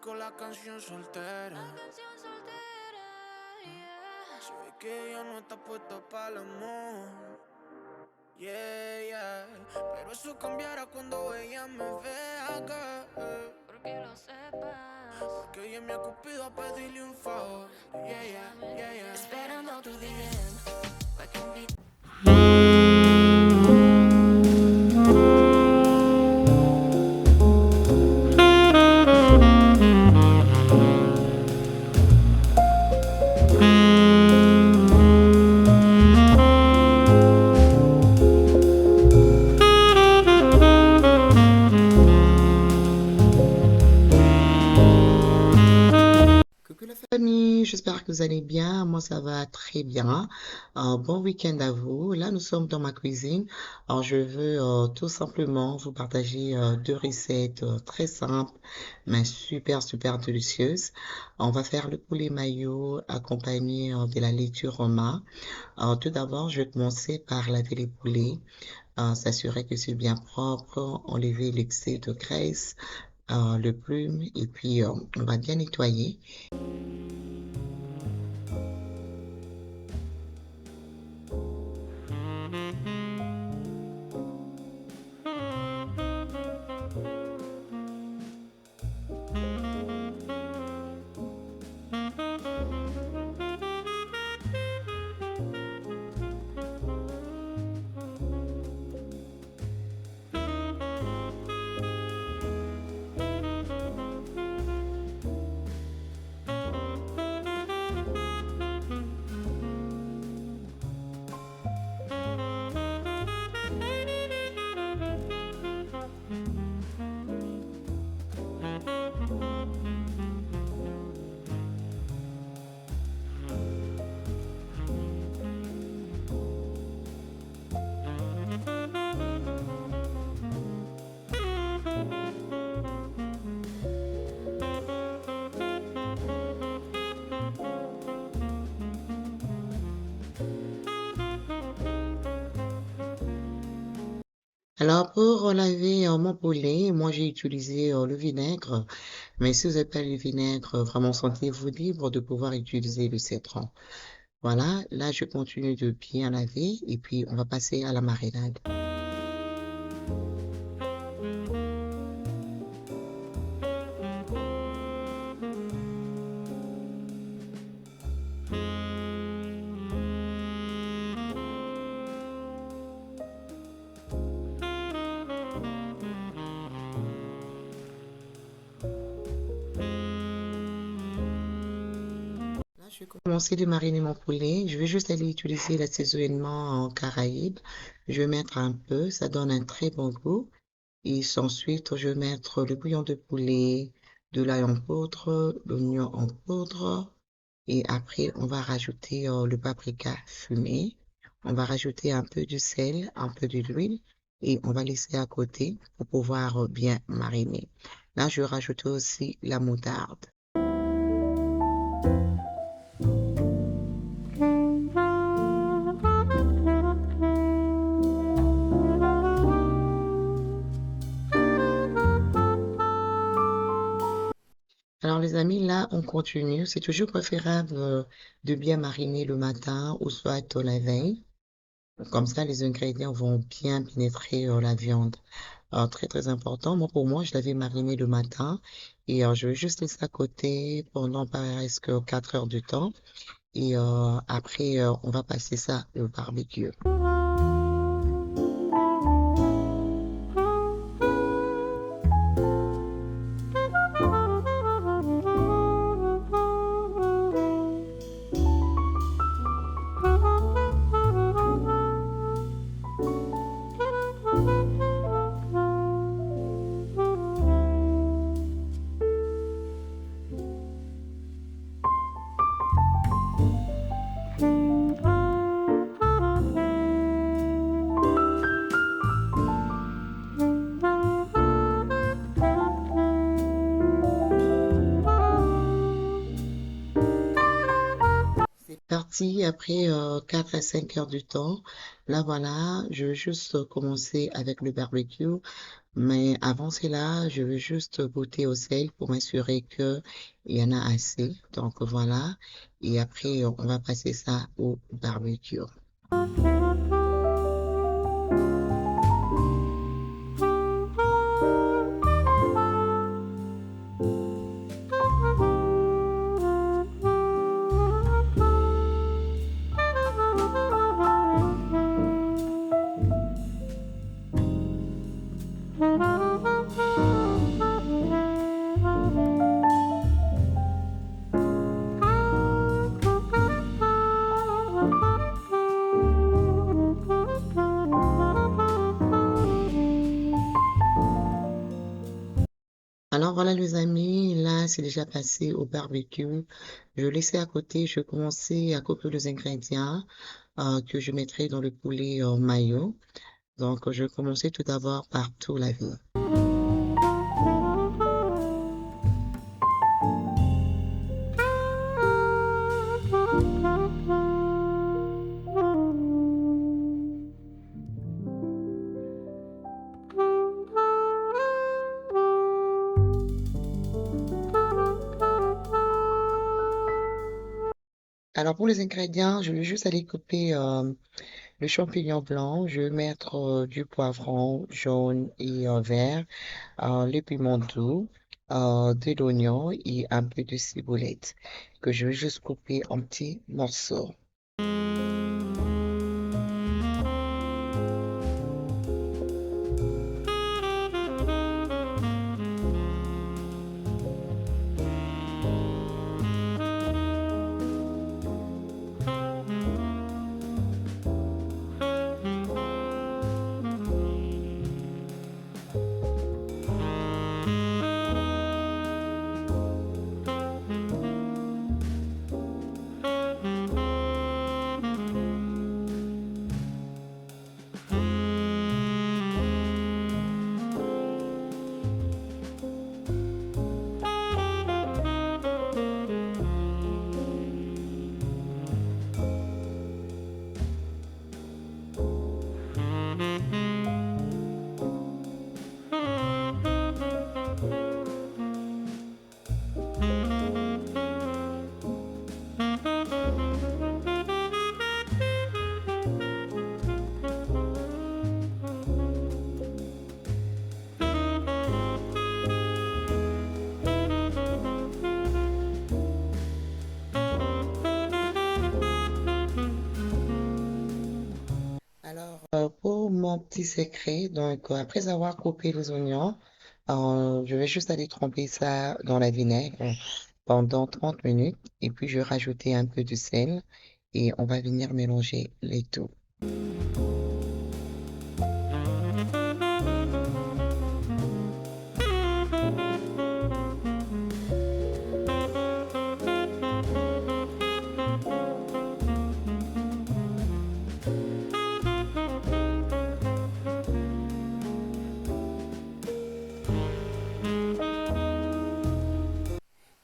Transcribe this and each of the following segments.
con la canción soltera. Se ve que ella no está puesta para el amor. Yeah, yeah. Pero eso cambiará cuando ella me vea acá. Porque lo sepas. Porque ella me ha cupido a pedirle un favor. Yeah, yeah, yeah, yeah. Esperando tu DM. Pa' que invite. Coucou la famille, j'espère que vous allez bien. Moi, ça va très bien. Bon week-end à vous. Là, nous sommes dans ma cuisine. Alors, je veux tout simplement vous partager deux recettes très simples, mais super, super délicieuses. On va faire le poulet mayo accompagné de la laitue Roma. Alors, tout d'abord, je vais commencer par laver les poulets, s'assurer que c'est bien propre, enlever l'excès de graisse, le plume, et puis on va bien nettoyer. Alors, pour laver mon poulet, moi j'ai utilisé le vinaigre, mais si vous n'avez pas le vinaigre, vraiment sentez-vous libre de pouvoir utiliser le citron. Voilà, là je continue de bien laver et puis on va passer à la marinade. Là, je vais commencer de mariner mon poulet. Je vais juste aller utiliser l'assaisonnement en Caraïbes. Je vais mettre un peu, ça donne un très bon goût. Et ensuite, je vais mettre le bouillon de poulet, de l'ail en poudre, l'oignon en poudre. Et après, on va rajouter le paprika fumé. On va rajouter un peu de sel, un peu d'huile. Et on va laisser à côté pour pouvoir bien mariner. Là, je rajoute aussi la moutarde. Alors les amis, là on continue. C'est toujours préférable de bien mariner le matin ou soit la veille. Comme ça, les ingrédients vont bien pénétrer la viande. Très très important. Moi pour moi, je l'avais mariné le matin et je vais juste laisser à côté pendant presque 4 heures de temps. Et après, on va passer ça au barbecue. partie après 4 à 5 heures du temps. Là, voilà, je veux juste commencer avec le barbecue. Mais avant cela, je veux juste goûter au sel pour m'assurer que il y en a assez. Donc voilà. Et après, on va passer ça au barbecue. Alors voilà les amis, là c'est déjà passé au barbecue. Je laissais à côté, je commençais à couper les ingrédients que je mettrai dans le poulet mayo. Donc je commençais tout d'abord par tout laver. Alors pour les ingrédients, je vais juste aller couper le champignon blanc. Je vais mettre du poivron jaune et vert, le piment doux, de l'oignon et un peu de ciboulette que je vais juste couper en petits morceaux. Alors, pour mon petit secret, donc après avoir coupé les oignons, je vais juste aller tremper ça dans la vinaigre pendant 30 minutes et puis je vais rajouter un peu de sel et on va venir mélanger les tout.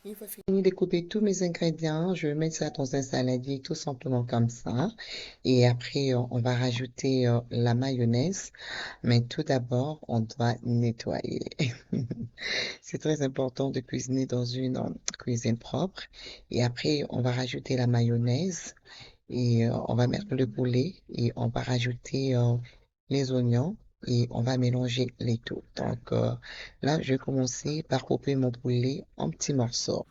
Une fois fini de couper tous mes ingrédients, je vais mettre ça dans un saladier tout simplement comme ça. Et après, on va rajouter la mayonnaise. Mais tout d'abord, on doit nettoyer. C'est très important de cuisiner dans une cuisine propre. Et après, on va rajouter la mayonnaise et on va mettre le poulet et on va rajouter les oignons et on va mélanger les tout. Donc là, je vais commencer par couper mon poulet en petits morceaux.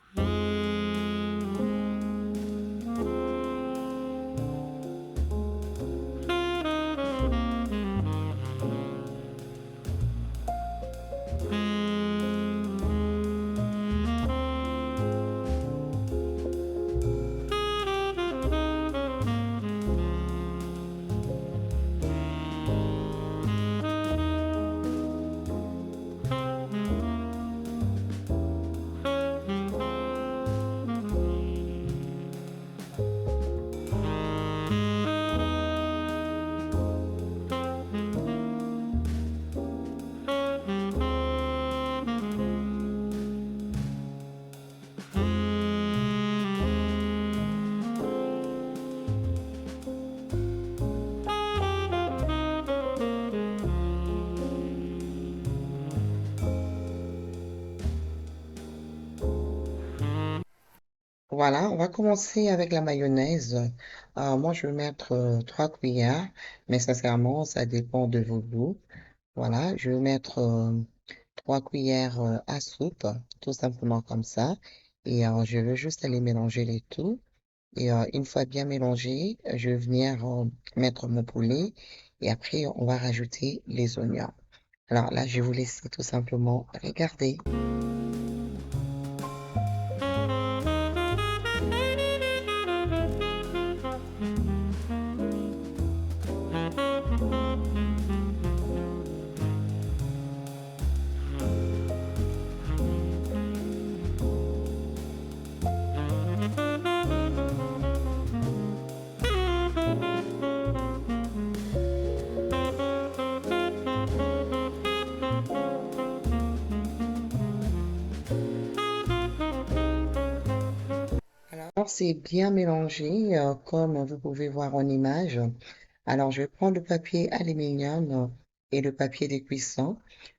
Voilà, on va commencer avec la mayonnaise. Moi, je vais mettre 3 cuillères, mais sincèrement, ça dépend de vos goûts. Voilà, je vais mettre 3 cuillères à soupe, tout simplement comme ça. Et je vais juste aller mélanger les tout. Et une fois bien mélangé, je vais venir mettre mon poulet. Et après, on va rajouter les oignons. Alors là, je vais vous laisser tout simplement regarder. Alors, c'est bien mélangé, comme vous pouvez voir en image. Alors, je vais prendre le papier aluminium et le papier de cuisson.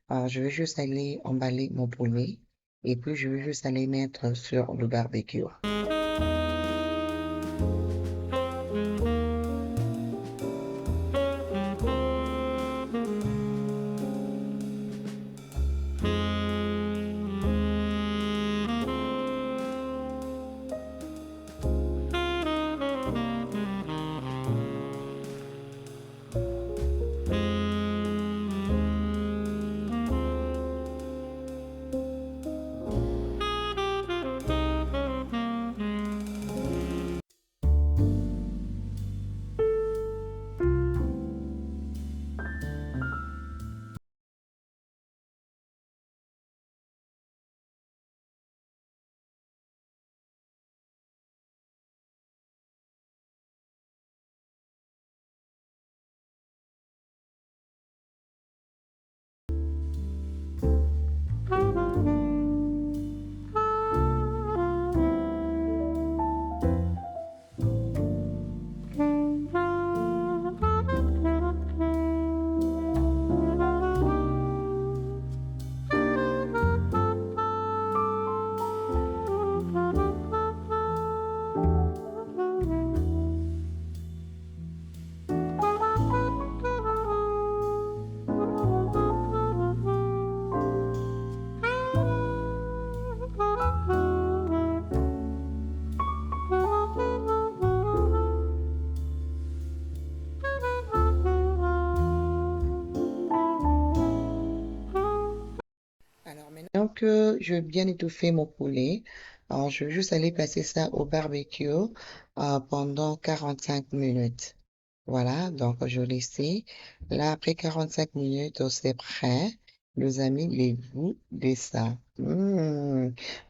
Alors, je vais juste aller emballer mon poulet et puis je vais juste aller mettre sur le barbecue. Alors maintenant que je vais bien étouffer mon poulet, alors je vais juste aller passer ça au barbecue pendant 45 minutes. Voilà, donc je vais laisser. Là, après 45 minutes, c'est prêt. Les amis, les goûts de ça.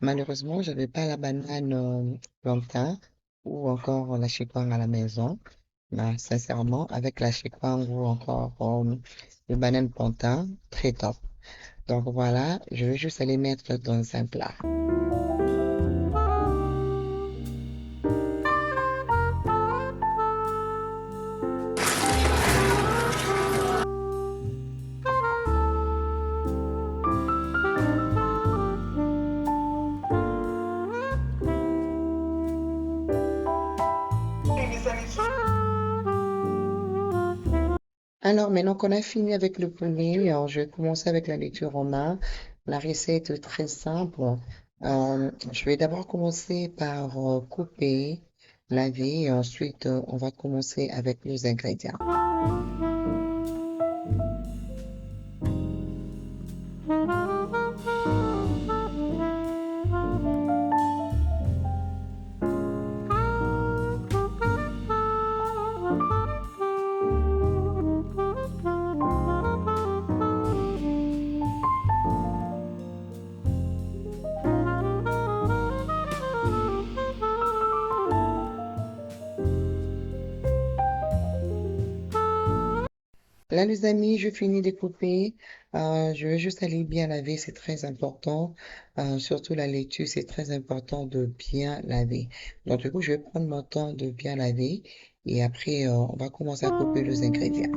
Malheureusement, j'avais pas la banane plantain ou encore la chikwang à la maison. Mais sincèrement, avec la chikwang ou encore le banane plantain, très top. Donc voilà, je vais juste aller mettre dans un plat. Alors maintenant qu'on a fini avec le poulet, alors, je vais commencer avec la lecture en main. La recette est très simple. Je vais d'abord commencer par couper, laver et ensuite on va commencer avec les ingrédients. Là, les amis, je finis de couper. Je vais juste aller bien laver, c'est très important. Surtout la laitue, c'est très important de bien laver. Donc, du coup, je vais prendre mon temps de bien laver et après, on va commencer à couper les ingrédients.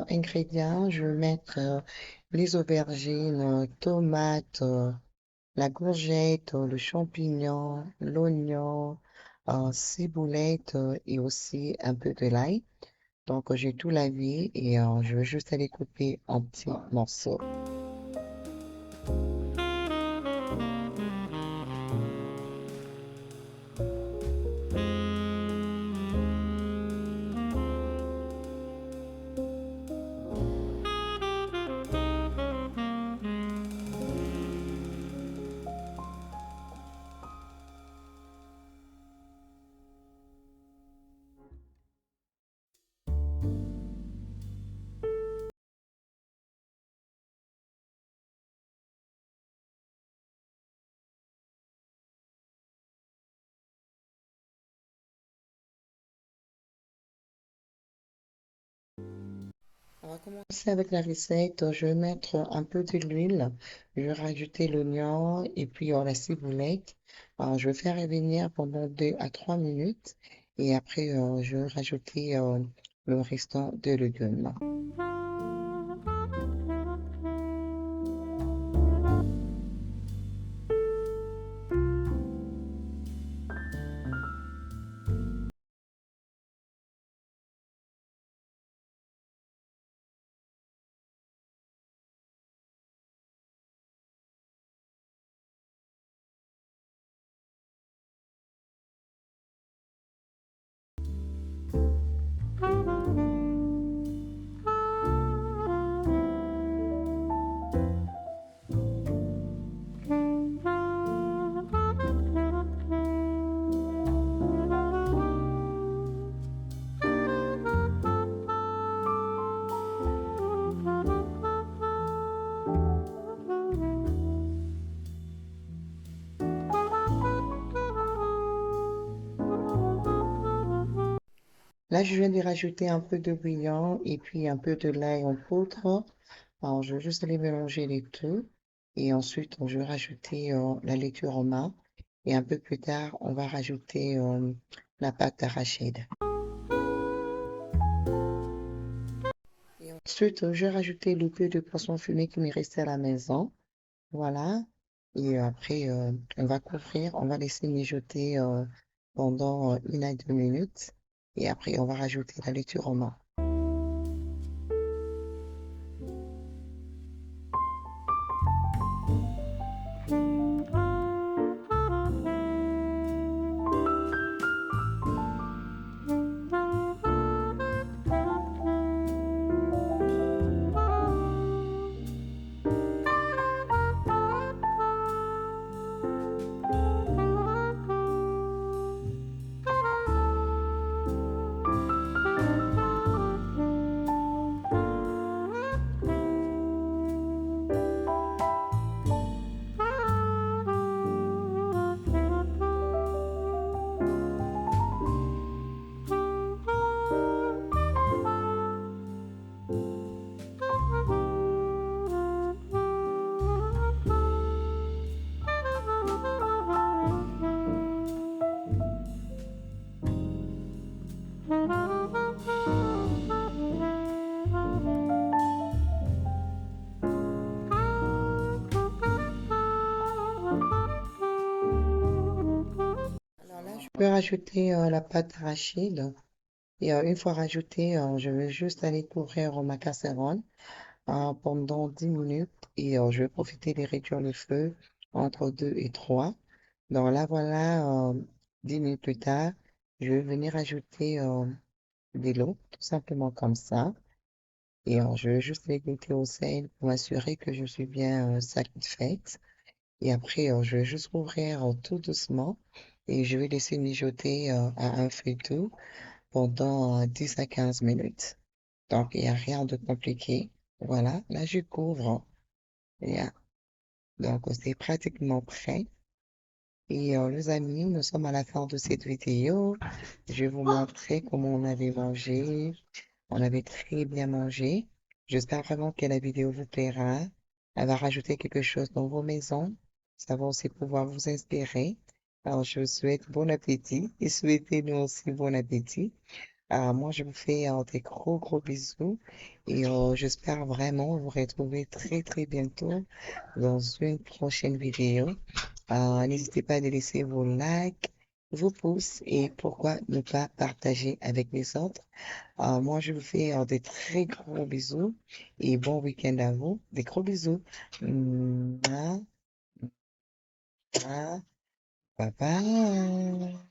ingrédients, je vais mettre les aubergines, tomates, la courgette, le champignon, l'oignon, ciboulette et aussi un peu de l'ail. Donc, j'ai tout lavé et je vais juste aller couper en petits morceaux. On va commencer avec la recette. Je vais mettre un peu d'huile. Je vais rajouter l'oignon et puis la ciboulette. Je vais faire revenir pendant 2 à 3 minutes. Et après, je vais rajouter le restant de légumes. Là, je viens de rajouter un peu de bouillon et puis un peu de l'ail en poudre. Alors, je vais juste aller mélanger les deux. Et ensuite, je vais rajouter la laitue en main. Et un peu plus tard, on va rajouter la pâte d'arachide. Et ensuite, je vais rajouter le peu de poisson fumé qui m'est resté à la maison. Voilà. Et après, on va couvrir, on va laisser mijoter pendant 1 à 2 minutes. Et après, on va rajouter la laitue en main. Alors là, je peux rajouter la pâte d'arachide. Et une fois rajouté, je vais juste aller couvrir ma casserole pendant 10 minutes et je vais profiter de réduire le feu entre 2 et 3. Donc là, voilà, 10 minutes plus tard, je vais venir ajouter de l'eau, tout simplement comme ça. Et je vais juste les goûter au sel pour m'assurer que je suis bien satisfaite. Et après, je vais juste ouvrir tout doucement et je vais laisser mijoter à un feu doux pendant 10 à 15 minutes. Donc, il n'y a rien de compliqué. Voilà, là, je couvre. Yeah. Donc, c'est pratiquement prêt. Et les amis, nous sommes à la fin de cette vidéo. Je vais vous montrer comment on avait mangé. On avait très bien mangé. J'espère vraiment que la vidéo vous plaira. Elle va rajouter quelque chose dans vos maisons. Ça va aussi pouvoir vous inspirer. Alors, je vous souhaite bon appétit et souhaitez-nous aussi bon appétit. Moi, je vous fais des gros bisous et j'espère vraiment vous retrouver très bientôt dans une prochaine vidéo. N'hésitez pas à laisser vos likes, vos pouces et pourquoi ne pas partager avec les autres. Moi, je vous fais des très gros bisous et bon week-end à vous. Des gros bisous. Mouah, mouah. Bye bye.